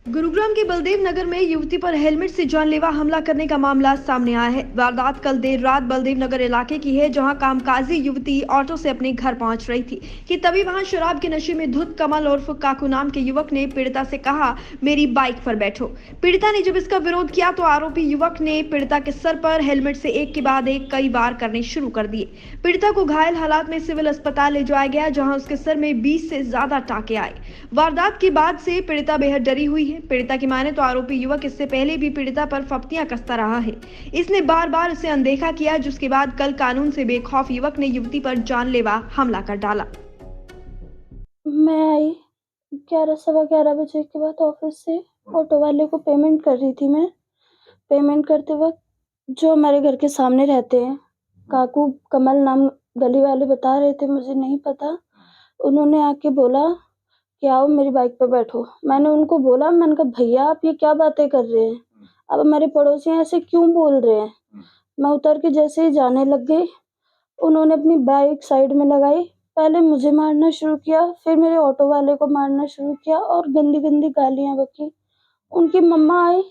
गुरुग्राम के बलदेव नगर में युवती पर हेलमेट से जानलेवा हमला करने का मामला सामने आया है। वारदात कल देर रात बलदेव नगर इलाके की है, जहां कामकाजी युवती ऑटो से अपने घर पहुंच रही थी कि तभी वहां शराब के नशे में धुत कमल उर्फ काकू नाम के युवक ने पीड़िता से कहा, मेरी बाइक पर बैठो। पीड़िता ने जब इसका विरोध किया तो आरोपी युवक ने पीड़िता के सर पर हेलमेट से एक के बाद एक कई बार करने शुरू कर दिए। पीड़िता को घायल हालात में सिविल अस्पताल ले जाया गया, जहाँ उसके सर में 20 से ज्यादा टाके आए। वारदात के बाद से पीड़िता बेहद डरी हुई है। पीड़िता की माने तो आरोपी युवक इससे पहले भी पीड़िता पर फप्तियां कसता रहा है। इसने बार बार उसे अनदेखा किया, जिसके बाद कल कानून से बेखौफ युवक ने युवती पर जानलेवा हमला कर डाला। मैं आई 11 सवा 11 बजे के बाद ऑफिस से ऑटो वाले को पेमेंट कर रही थी। मैं पेमेंट करते वक्त जो हमारे घर के सामने रहते हैं, काकू कमल नाम गली वाले बता रहे थे, मुझे नहीं पता। उन्होंने आके बोला कि आओ मेरी बाइक पर बैठो। मैंने उनको बोला, मैंने कहा भैया आप ये क्या बातें कर रहे हैं, अब हमारे पड़ोसी ऐसे क्यों बोल रहे हैं। मैं उतर के जैसे ही जाने लग गई, उन्होंने अपनी बाइक साइड में लगाई, पहले मुझे मारना शुरू किया, फिर मेरे ऑटो वाले को मारना शुरू किया और गंदी गंदी गालियां बकी। उनकी मम्मा आई,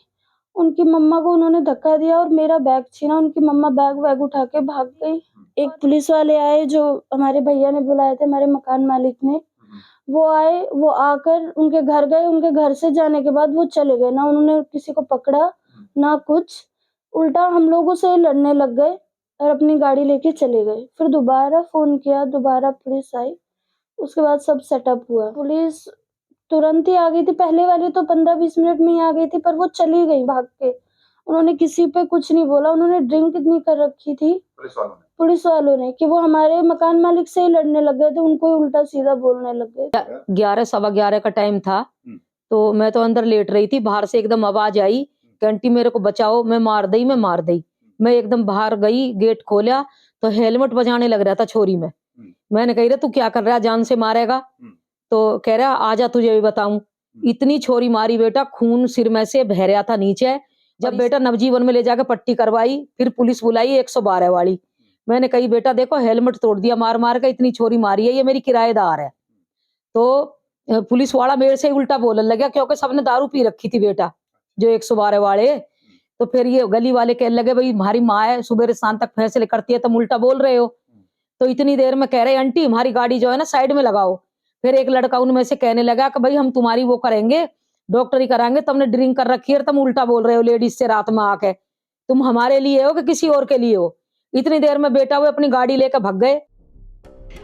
उनकी मम्मा को उन्होंने धक्का दिया और मेरा बैग छीना। उनकी मम्मा बैग वैग उठा के भाग गई। एक पुलिस वाले आए जो हमारे भैया ने बुलाए थे, हमारे मकान मालिक ने, वो आए, वो आकर उनके घर गए। उनके घर से जाने के बाद वो चले गए, ना उन्होंने किसी को पकड़ा ना कुछ, उल्टा हम लोगों से लड़ने लग गए और अपनी गाड़ी लेके चले गए। फिर दोबारा फोन किया, दोबारा पुलिस आई, उसके बाद सब सेटअप हुआ। पुलिस तुरंत ही आ गई थी, पहले वाली तो 15-20 मिनट में ही आ गई थी, पर वो चली गई भाग के। उन्होंने किसी पे कुछ नहीं बोला। उन्होंने ड्रिंक इतनी कर रखी थी पुलिस वालों ने कि वो हमारे मकान मालिक से ही लड़ने लग गए थे, उनको ही उल्टा सीधा बोलने लग गए। 11 सवा 11 का टाइम था, तो मैं तो अंदर लेट रही थी। बाहर से एकदम आवाज आई कि आंटी मेरे को बचाओ, मैं मार दी। मैं एकदम बाहर गई, गेट खोला तो हेलमेट बजाने लग रहा था छोरी में। मैंने कही, रे तू क्या कर रहा है, जान से मारेगा? तो कह रहा आजा तुझे भी बताऊं। इतनी छोरी मारी बेटा, खून सिर में से बह रहा था नीचे। जब बेटा नवजीवन में ले जाकर पट्टी करवाई, फिर पुलिस बुलाई 112 वाली। मैंने कही बेटा देखो हेलमेट तोड़ दिया मार मार के, इतनी छोरी मारी है, ये मेरी किराएदार है। तो पुलिस वाला मेरे से उल्टा बोलने लगा, क्योंकि सबने दारू पी रखी थी बेटा, जो 112 वाले। तो फिर ये गली वाले कहने लगे, भाई हमारी माँ है, सुबह से शाम तक फैसले करती है, तुम उल्टा बोल रहे हो। तो इतनी देर में कह रहे, आंटी हमारी गाड़ी जो है ना साइड में लगाओ। फिर एक लड़का उनमें से कहने लगा कि भाई हम तुम्हारी वो करेंगे, डॉक्टरी कराएंगे, तुमने ड्रिंक कर रखी है, तुम उल्टा बोल रहे हो लेडीज से रात में आके, तुम हमारे लिए हो कि किसी और के लिए हो। इतनी देर में बेटा वो अपनी गाड़ी लेकर भाग गए।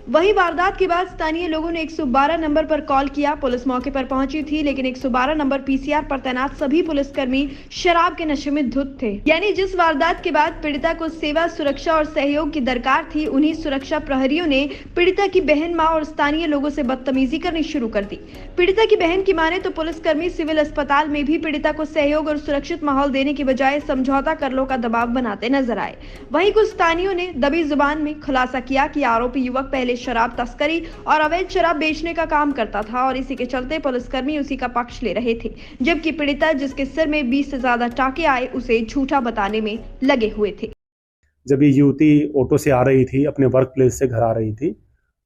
वहीं वारदात के बाद स्थानीय लोगों ने 112 नंबर पर कॉल किया। पुलिस मौके पर पहुंची थी, लेकिन 112 नंबर पीसीआर पर तैनात सभी पुलिसकर्मी शराब के नशे में धुत थे। यानी जिस वारदात के बाद पीड़िता को सेवा, सुरक्षा और सहयोग की दरकार थी, उन्हीं सुरक्षा प्रहरियों ने पीड़िता की बहन, मां और स्थानीय लोगों से बदतमीजी करनी शुरू कर दी। पीड़िता की बहन की माने तो पुलिसकर्मी सिविल अस्पताल में भी पीड़िता को सहयोग और सुरक्षित माहौल देने की बजाय समझौता कर लो का दबाव बनाते नजर आए। वहीं कुछ स्थानीयों ने दबी जुबान में खुलासा किया कि आरोपी युवक पहले शराब तस्करी और अवैध शराब बेचने का काम करता था और इसी के चलते पुलिसकर्मी उसी का पक्ष ले रहे थे, जबकि पीड़िता जिसके सिर में 20 से ज्यादा टाके आए, उसे झूठा बताने में लगे हुए थे। जब ये युवती ऑटो से आ रही थी, अपने वर्क प्लेस से घर आ रही थी,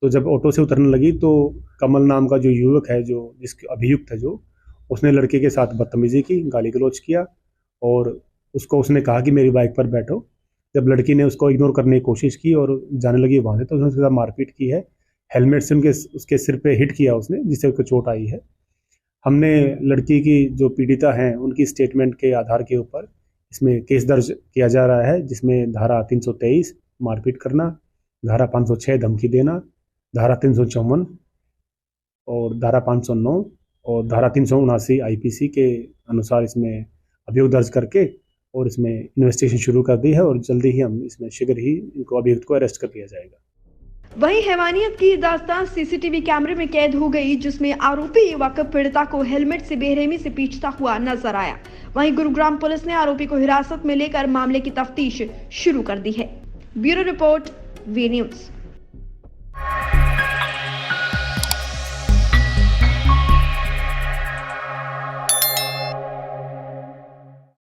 तो जब ऑटो से उतरने लगी तो कमल नाम का जो युवक है, जो जिसके अभियुक्त है, जो उसने लड़के के साथ बदतमीजी की, गाली गलौज किया और उसको उसने कहा कि मेरी बाइक पर बैठो। जब लड़की ने उसको इग्नोर करने की कोशिश की और जाने लगी वहाँ से, तो उसने उसके साथ मारपीट की है। हेलमेट से उसके सिर पे हिट किया उसने, जिससे उसको चोट आई है। हमने लड़की की जो पीड़िता हैं उनकी स्टेटमेंट के आधार के ऊपर इसमें केस दर्ज किया जा रहा है, जिसमें धारा 323 मारपीट करना, धारा 506 धमकी देना, धारा 354 और धारा 509 और धारा 379 आईपीसी के अनुसार इसमें अभियोग दर्ज करके और इसमें इन्वेस्टिगेशन शुरू कर दी है और जल्दी ही हम इसमें शीघ्र ही इनको अभियुक्त को अरेस्ट कर लिया जाएगा। वहीं हैवानियत की दास्तान सीसीटीवी कैमरे में कैद हो गई, जिसमें आरोपी युवक पीड़िता को हेलमेट से बेरहमी से पीटता हुआ नजर आया। वहीं गुरुग्राम पुलिस ने आरोपी को हिरासत में लेकर मामले की तफ्तीश शुरू कर दी है। Bureau report, V news.